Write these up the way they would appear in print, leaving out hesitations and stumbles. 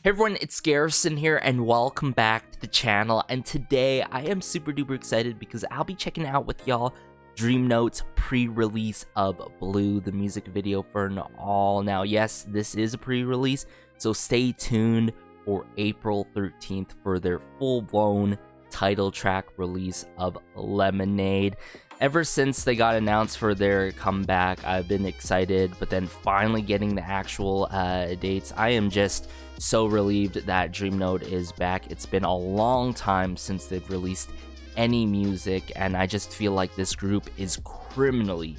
Hey everyone, it's Garrison here and welcome back to the channel, and today I am super duper excited because I'll be checking out with y'all DreamNote's pre-release of Blue, the music video for an all. Now yes, this is a pre-release, so stay tuned for April 13th for their full-blown title track release of Lemonade. Ever since they got announced for their comeback, I've been excited, but then finally getting the actual dates, I am just so relieved that DreamNote is back. It's been a long time since they've released any music, and I just feel like this group is criminally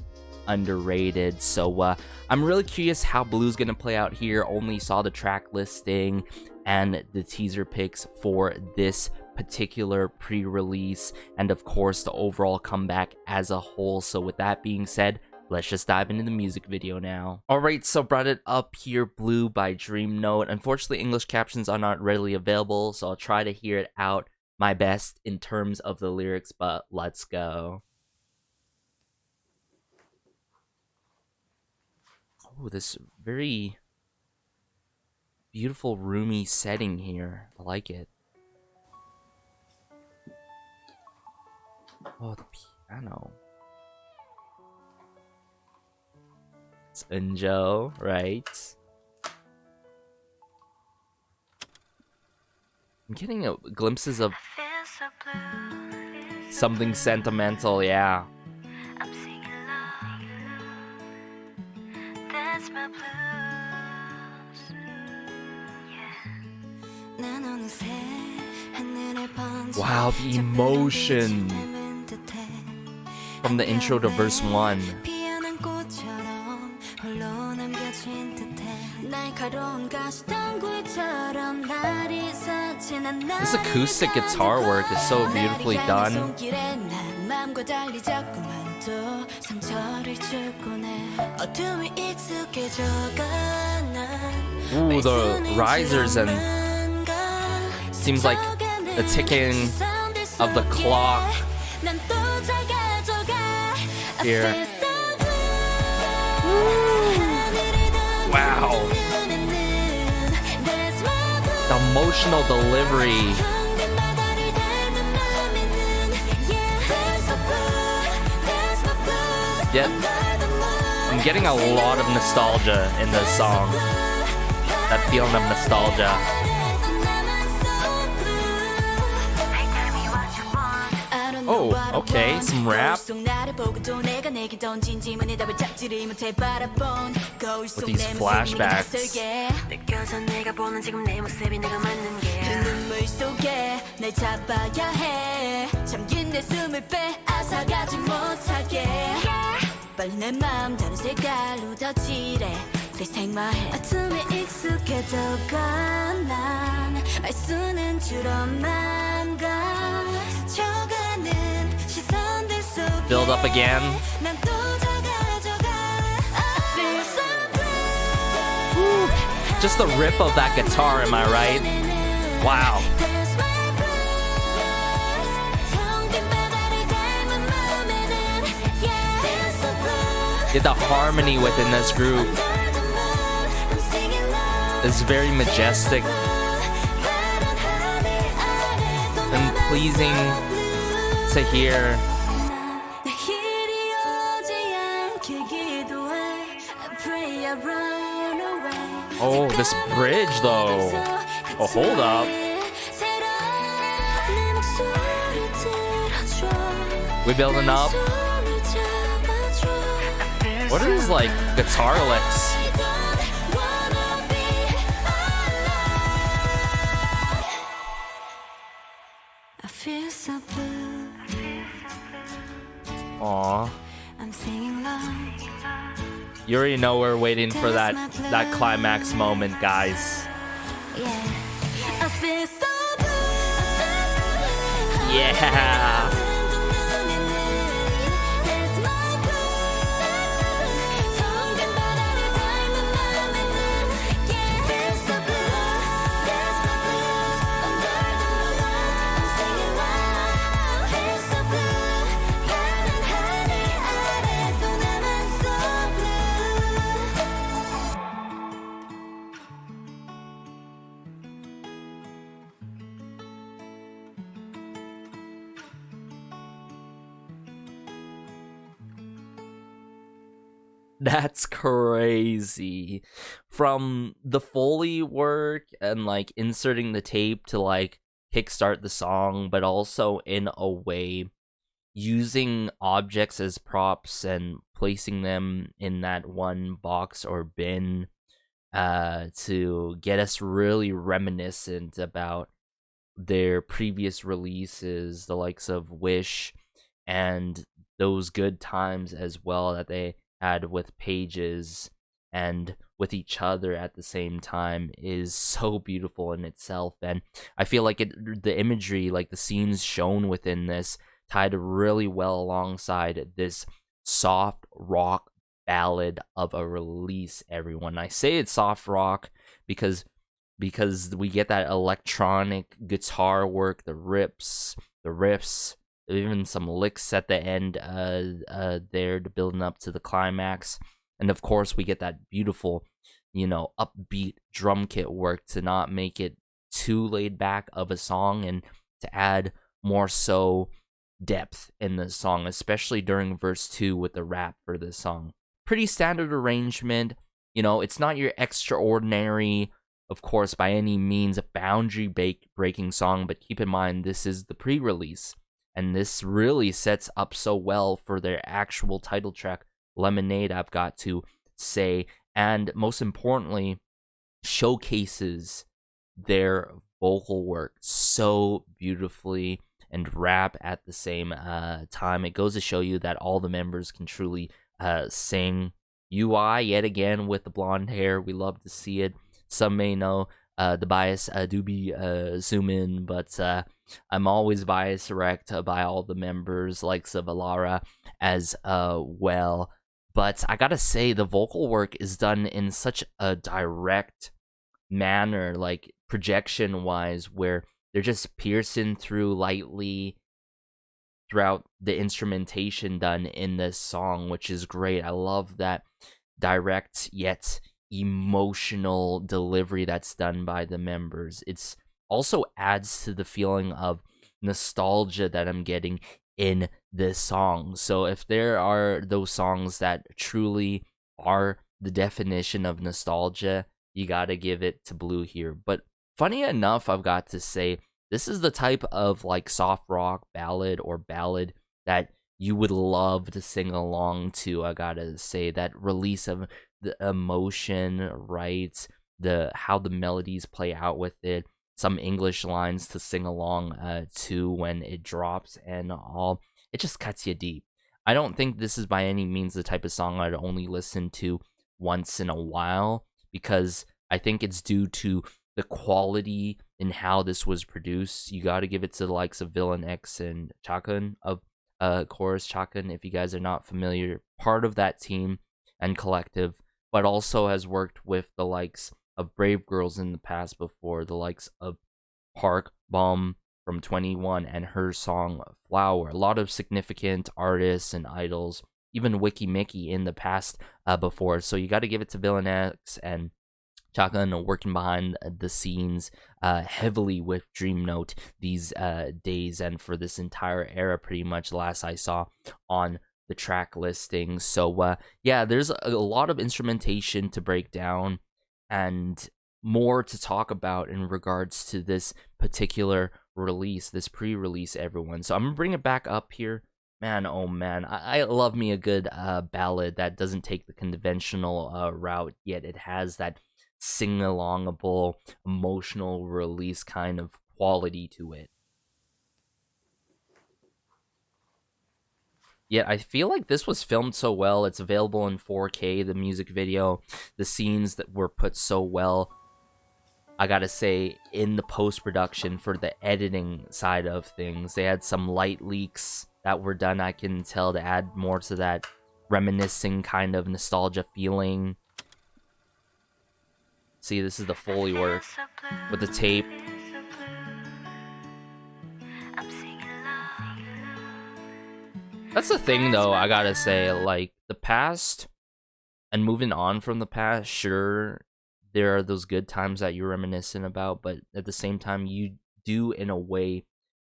underrated. So I'm really curious how Blue's gonna play out here. Only saw the track listing and the teaser pics for this particular pre-release, and of course the overall comeback as a whole. So with that being said, let's just dive into the music video now. Alright, so brought it up here, Blue by DreamNote. Unfortunately, English captions are not readily available, so I'll try to hear it out my best in terms of the lyrics, but let's go. Oh, this very beautiful, roomy setting here. I like it. Oh, the piano. It's Eunjo, right? I'm getting glimpses of something sentimental, yeah. I'm singing love. That's my blues. Yeah. Wow, the emotion from the intro to verse 1. This acoustic guitar work is so beautifully done. Ooh, the risers, and seems like the ticking of the clock here. Wow. The emotional delivery. Yep. I'm getting a lot of nostalgia in this song. That feeling of nostalgia. Oh, okay, some rap. With these flashbacks. Build up again. Woo. Just the rip of that guitar, am I right? Wow. Yeah, the harmony within this group is very majestic and pleasing to hear. Oh, this bridge though. Oh, hold up. We building up. What are these, like, guitar licks? Aww. You already know we're waiting for that climax moment, guys. Yeah. That's crazy. From the Foley work and like inserting the tape to like kickstart the song, but also in a way using objects as props and placing them in that one box or bin to get us really reminiscent about their previous releases, the likes of Wish and those good times as well that they had with Pages and with each other at the same time is so beautiful in itself. And I feel like the imagery, like the scenes shown within this, tied really well alongside this soft rock ballad of a release. Everyone, I say it's soft rock because we get that electronic guitar work, the riffs, even some licks at the end there to building up to the climax. And of course we get that beautiful, upbeat drum kit work to not make it too laid back of a song and to add more so depth in the song, especially during verse 2 with the rap for this song. Pretty standard arrangement. It's not your extraordinary, of course, by any means, a boundary breaking song, but keep in mind this is the pre-release, and this really sets up so well for their actual title track, Lemonade, I've got to say, and most importantly, showcases their vocal work so beautifully and rap at the same time. It goes to show you that all the members can truly sing. Youi, yet again, with the blonde hair, we love to see it. Some may know the bias do be Sumin, but I'm always biased direct by all the members, likes of Lara as well. But I gotta say, the vocal work is done in such a direct manner, like projection-wise, where they're just piercing through lightly throughout the instrumentation done in this song, which is great. I love that direct yet emotional delivery that's done by the members. It's also adds to the feeling of nostalgia that I'm getting in this song. So if there are those songs that truly are the definition of nostalgia, you gotta give it to Blue here. But funny enough, I've got to say, this is the type of like soft rock ballad or ballad that you would love to sing along to. I gotta say, that release of the emotion, right? How the melodies play out with it, some English lines to sing along to when it drops and all. It just cuts you deep. I don't think this is by any means the type of song I'd only listen to once in a while, because I think it's due to the quality in how this was produced. You got to give it to the likes of Villain X and Chakan of Chorus Chakan, if you guys are not familiar, part of that team and collective, but also has worked with the likes of Brave Girls in the past before, the likes of Park Bomb from 21 and her song Flower. A lot of significant artists and idols, even Wiki Mickey in the past before. So you got to give it to Villain X and Chakan working behind the scenes heavily with DreamNote these days, and for this entire era, pretty much, last I saw on the track listing. So yeah, there's a lot of instrumentation to break down and more to talk about in regards to this particular release, this pre-release, everyone. So I'm gonna bring it back up here. Man, oh man, I love me a good ballad that doesn't take the conventional route, yet it has that sing-alongable, emotional release kind of quality to it. Yet I feel like this was filmed so well. It's available in 4K, the music video, the scenes that were put so well. I gotta say, in the post-production for the editing side of things, they had some light leaks that were done, I can tell, to add more to that reminiscing kind of nostalgia feeling. See, this is the Foley work with the tape. That's the thing, though, I gotta say, like, the past and moving on from the past, sure, there are those good times that you're reminiscent about, but at the same time, you do, in a way,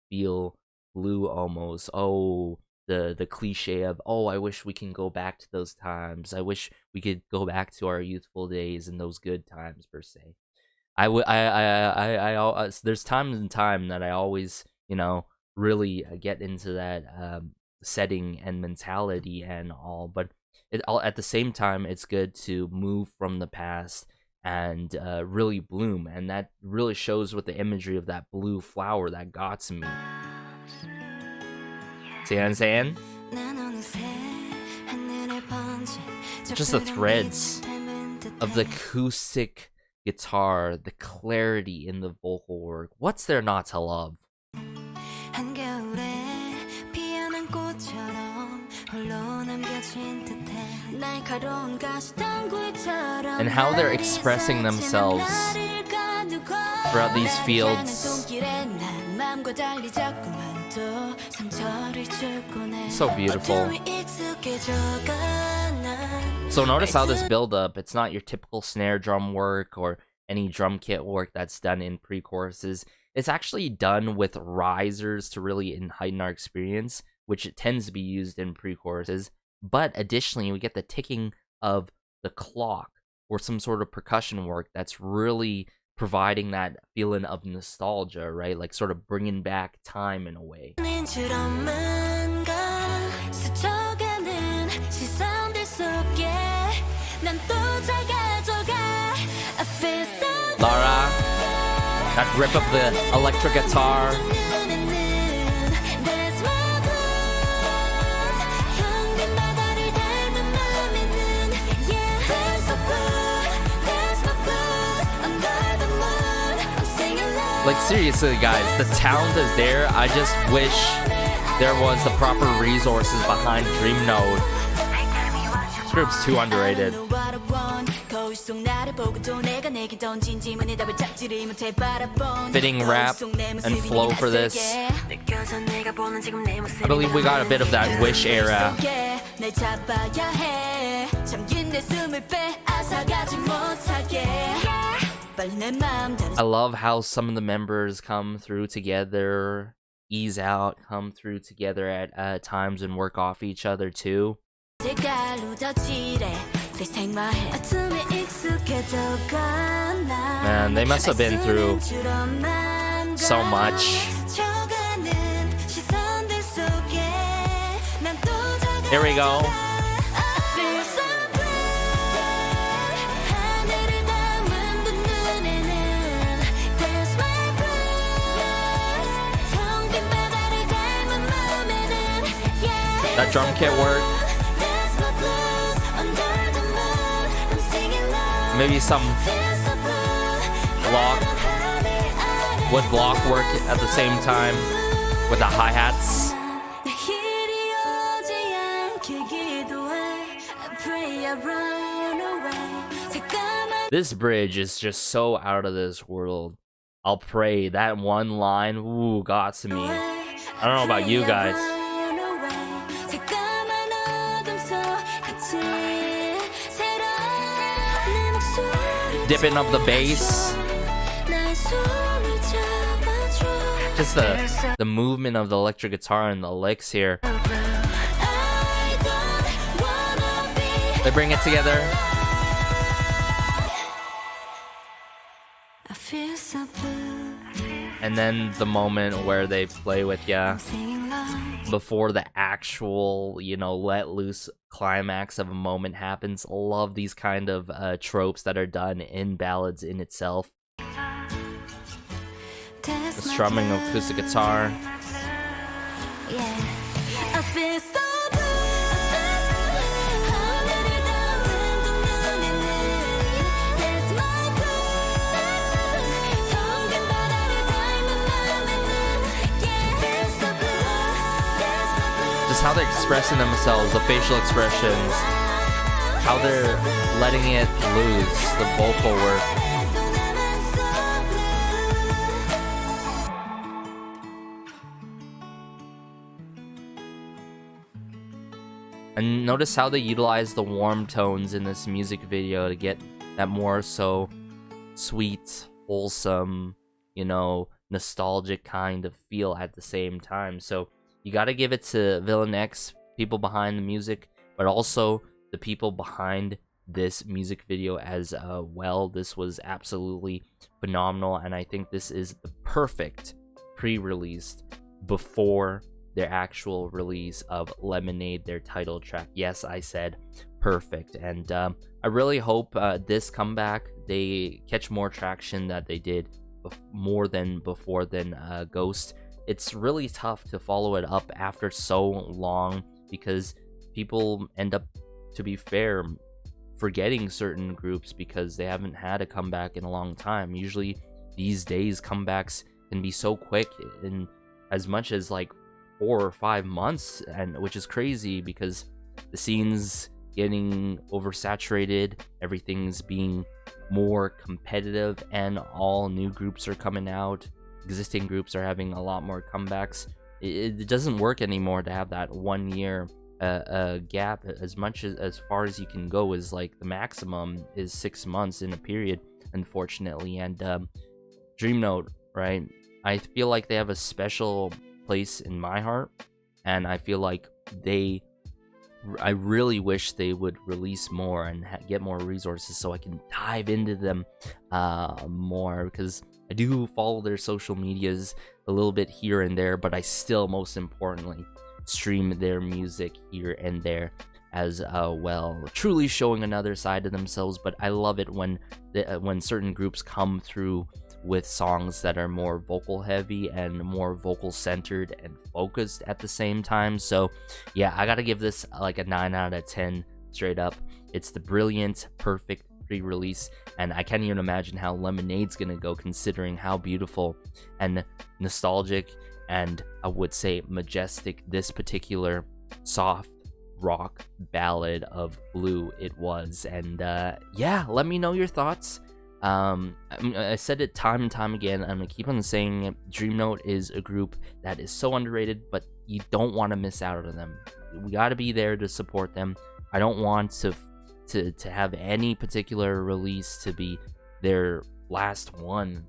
feel blue almost. Oh, the cliche of, oh, I wish we can go back to those times. I wish we could go back to our youthful days and those good times per se. There's times in time that I always, really get into that setting and mentality and all, but at the same time, it's good to move from the past and really bloom, and that really shows with the imagery of that blue flower that got to me. See what I'm saying? Just the threads of the acoustic guitar, the clarity in the vocal work. What's there not to love? And how they're expressing themselves throughout these fields. So beautiful. So notice how this build up, it's not your typical snare drum work or any drum kit work that's done in pre-choruses. It's actually done with risers to really heighten our experience, which it tends to be used in pre-choruses. But additionally, we get the ticking of the clock or some sort of percussion work that's really providing that feeling of nostalgia, right? Like sort of bringing back time in a way. Lara, that rip of the electric guitar. Like seriously guys, the talent is there. I just wish there was the proper resources behind DreamNote. This group's too underrated. Fitting rap and flow for this. I believe we got a bit of that Wish era. I love how some of the members come through together, ease out, come through together at times and work off each other too. Man, they must have been through so much. Here we go. That drum kit work. Maybe some wood block work at the same time with the hi-hats. This bridge is just so out of this world. I'll pray. That one line, ooh, got to me. I don't know about you guys. Dipping of the bass. Just the movement of the electric guitar and the licks here. They bring it together. And then the moment where they play with ya before the actual, let loose climax of a moment happens. Love these kind of tropes that are done in ballads in itself. The strumming of acoustic guitar. Just how they're expressing themselves, the facial expressions, how they're letting it loose, the vocal work. And notice how they utilize the warm tones in this music video to get that more so sweet, wholesome, nostalgic kind of feel at the same time. So you got to give it to Villain X, people behind the music, but also the people behind this music video as well. This was absolutely phenomenal, and I think this is the perfect pre-release before their actual release of Lemonade, their title track. Yes, I said perfect, and I really hope this comeback, they catch more traction that they did more than before than Ghost. It's really tough to follow it up after so long because people end up, to be fair, forgetting certain groups because they haven't had a comeback in a long time. Usually these days comebacks can be so quick, in as much as like 4 or 5 months, and which is crazy because the scene's getting oversaturated, everything's being more competitive, and all new groups are coming out. Existing groups are having a lot more comebacks. It doesn't work anymore to have that 1 year gap. As far as you can go is like the maximum is 6 months in a period, unfortunately. And DreamNote, right, I feel like they have a special place in my heart, and I feel like I really wish they would release more and get more resources so I can dive into them more, because I do follow their social medias a little bit here and there, but I still, most importantly, stream their music here and there as well, truly showing another side of themselves. But I love it when certain groups come through with songs that are more vocal heavy and more vocal centered and focused at the same time. So yeah, I gotta give this like a 9 out of 10 straight up. It's the brilliant, perfect pre-release, and I can't even imagine how Lemonade's gonna go, considering how beautiful and nostalgic and, I would say, majestic this particular soft rock ballad of Blue it was. And yeah, let me know your thoughts. I said it time and time again, I'm gonna keep on saying it. DreamNote is a group that is so underrated, but you don't want to miss out on them. We got to be there to support them. I don't want to have any particular release to be their last one.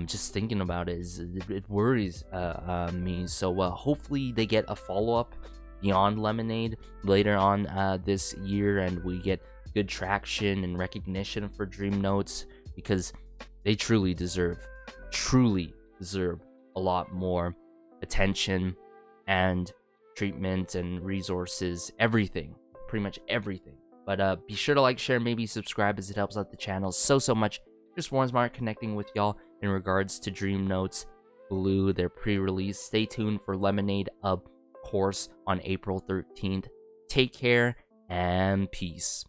Just thinking about it worries me. So hopefully they get a follow-up beyond Lemonade later on this year, and we get good traction and recognition for DreamNotes, because they truly deserve a lot more attention and treatment and resources, everything, pretty much everything. But be sure to like, share, maybe subscribe, as it helps out the channel so much. Just warms my heart connecting with y'all in regards to DreamNote's Blue, their pre-release. Stay tuned for Lemonade, of course, on April 13th. Take care and peace.